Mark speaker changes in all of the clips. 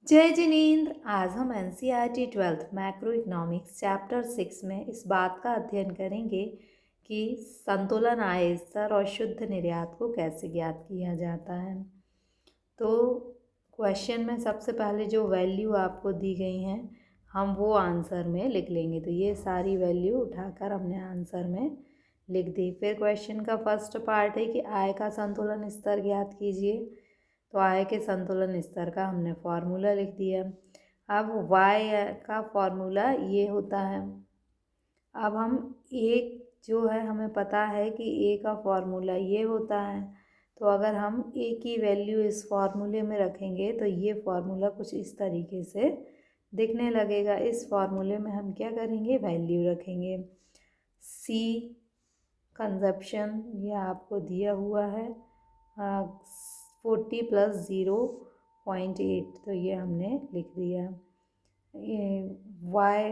Speaker 1: जय जिनेंद्र। आज हम NCERT 12th macro economics chapter 6 में इस बात का अध्ययन करेंगे कि संतुलन आय स्तर और शुद्ध निर्यात को कैसे ज्ञात किया जाता है। तो क्वेश्चन में सबसे पहले जो वैल्यू आपको दी गई हैं हम वो आंसर में लिख लेंगे। तो ये सारी वैल्यू उठाकर हमने आंसर में लिख दी। फिर क्वेश्चन का फर्स्ट पार्ट है कि आय का संतुलन स्तर ज्ञात कीजिए। तो आय के संतुलन स्तर का हमने फॉर्मूला लिख दिया। अब वाई का फॉर्मूला ये होता है। अब हम एक जो है हमें पता है कि ए का फॉर्मूला ये होता है। तो अगर हम ए की वैल्यू इस फॉर्मूले में रखेंगे तो ये फॉर्मूला कुछ इस तरीके से दिखने लगेगा। इस फॉर्मूले में हम क्या करेंगे, वैल्यू रखेंगे। सी कंजप्शन ये आपको दिया हुआ है 40 + 0.8, तो ये हमने लिख दिया। वाई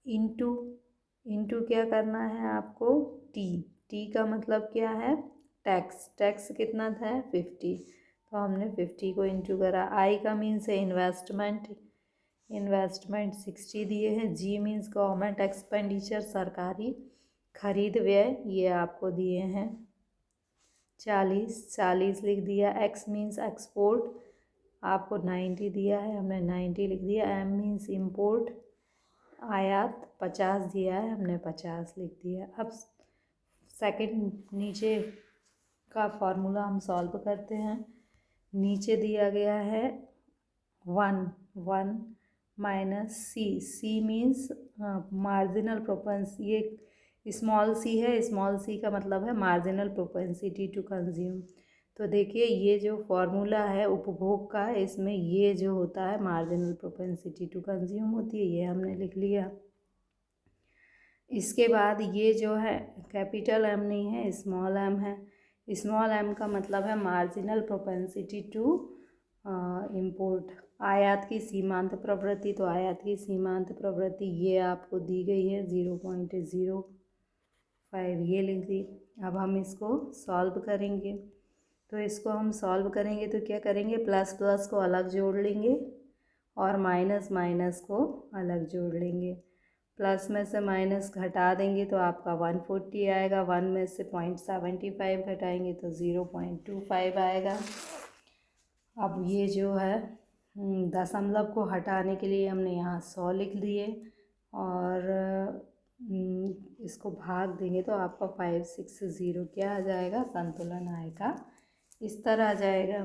Speaker 1: इंटू क्या करना है आपको, टी का मतलब क्या है, टैक्स कितना था 50, तो हमने 50 को इंटू करा। आई का मीन्स है इन्वेस्टमेंट 60 दिए हैं। जी मीन्स गवर्नमेंट एक्सपेंडिचर सरकारी खरीद व्यय, ये आपको दिए हैं 40 लिख दिया। एक्स मीन्स एक्सपोर्ट आपको 90 दिया है, हमने 90 लिख दिया। एम मीन्स इम्पोर्ट आयात 50 दिया है, हमने 50 लिख दिया। अब सेकंड नीचे का फॉर्मूला हम सॉल्व करते हैं। नीचे दिया गया है 1 minus C means marginal propensity, ये स्मॉल सी है, स्मॉल सी का मतलब है मार्जिनल प्रोपेंसिटी टू कंज्यूम। तो देखिए ये जो फॉर्मूला है उपभोग का, इसमें ये जो होता है मार्जिनल प्रोपेंसिटी टू कंज्यूम होती है, ये हमने लिख लिया। इसके बाद ये जो है कैपिटल एम नहीं है, स्मॉल एम है। स्मॉल एम का मतलब है मार्जिनल प्रोपेंसिटी टू इम्पोर्ट, आयात की सीमांत प्रवृत्ति। तो आयात की सीमांत प्रवृत्ति ये आपको दी गई है 0.05, ये लिख दी। अब हम इसको सॉल्व करेंगे। तो इसको हम सॉल्व करेंगे तो क्या करेंगे, प्लस प्लस को अलग जोड़ लेंगे और माइनस माइनस को अलग जोड़ लेंगे। प्लस में से माइनस घटा देंगे तो आपका 140 आएगा। 1 में से 0.75 घटाएंगे तो 0.25 आएगा। अब ये जो है दशमलव को हटाने के लिए हमने यहाँ 100 लिख दिए और इसको भाग देंगे तो आपका 560 क्या आ जाएगा, संतुलन आय का स्तर आ जाएगा।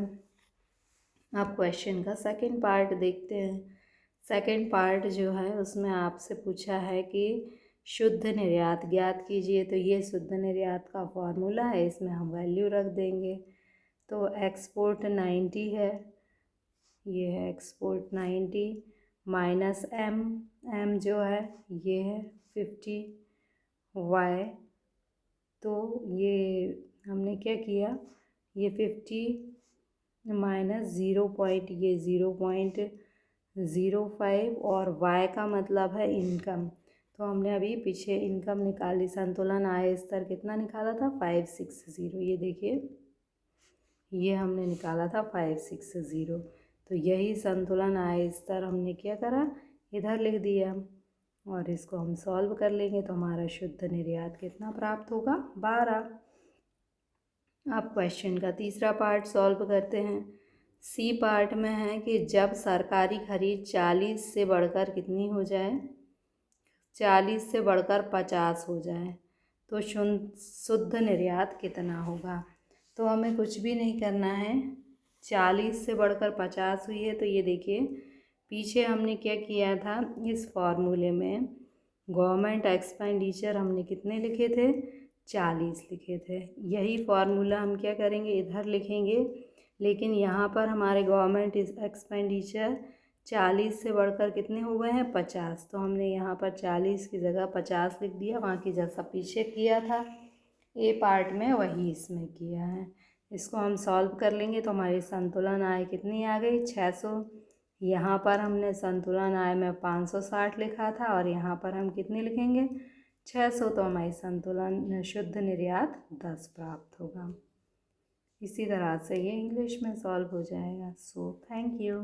Speaker 1: अब क्वेश्चन का सेकंड पार्ट देखते हैं। सेकंड पार्ट जो है उसमें आपसे पूछा है कि शुद्ध निर्यात ज्ञात कीजिए। तो ये शुद्ध निर्यात का फॉर्मूला है, इसमें हम वैल्यू रख देंगे। तो एक्सपोर्ट 90 है, ये है एक्सपोर्ट 90 माइनस एम जो है ये है 50 वाई। तो ये हमने क्या किया, ये 50 माइनस 0.05 और y का मतलब है इनकम। तो हमने अभी पीछे इनकम निकाली, संतुलन आय स्तर कितना निकाला था 560, ये देखिए ये हमने निकाला था 560। तो यही संतुलन आय स्तर हमने क्या करा, इधर लिख दिया और इसको हम सॉल्व कर लेंगे तो हमारा शुद्ध निर्यात कितना प्राप्त होगा, 12। अब क्वेश्चन का तीसरा पार्ट सॉल्व करते हैं। सी पार्ट में है कि जब सरकारी खरीद 40 से बढ़कर कितनी हो जाए, 40 से बढ़कर 50 हो जाए तो शुद्ध निर्यात कितना होगा। तो हमें कुछ भी नहीं करना है, 40 से बढ़कर 50 हुई है तो ये देखिए पीछे हमने क्या किया था, इस फॉर्मूले में गवर्नमेंट एक्सपेंडिचर हमने कितने लिखे थे, 40 लिखे थे। यही फार्मूला हम क्या करेंगे, इधर लिखेंगे, लेकिन यहाँ पर हमारे गवर्नमेंट एक्सपेंडिचर 40 से बढ़कर कितने हो गए हैं, 50। तो हमने यहाँ पर 40 की जगह 50 लिख दिया, वहाँ की जैसा पीछे किया था ए पार्ट में वही इसमें किया है। इसको हम सॉल्व कर लेंगे तो हमारी संतुलन आय कितनी आ गई, 600। यहाँ पर हमने संतुलन आय में 560 लिखा था और यहाँ पर हम कितने लिखेंगे, 600। तो हमारी संतुलन शुद्ध निर्यात 10 प्राप्त होगा। इसी तरह से ये इंग्लिश में सॉल्व हो जाएगा। So thank you.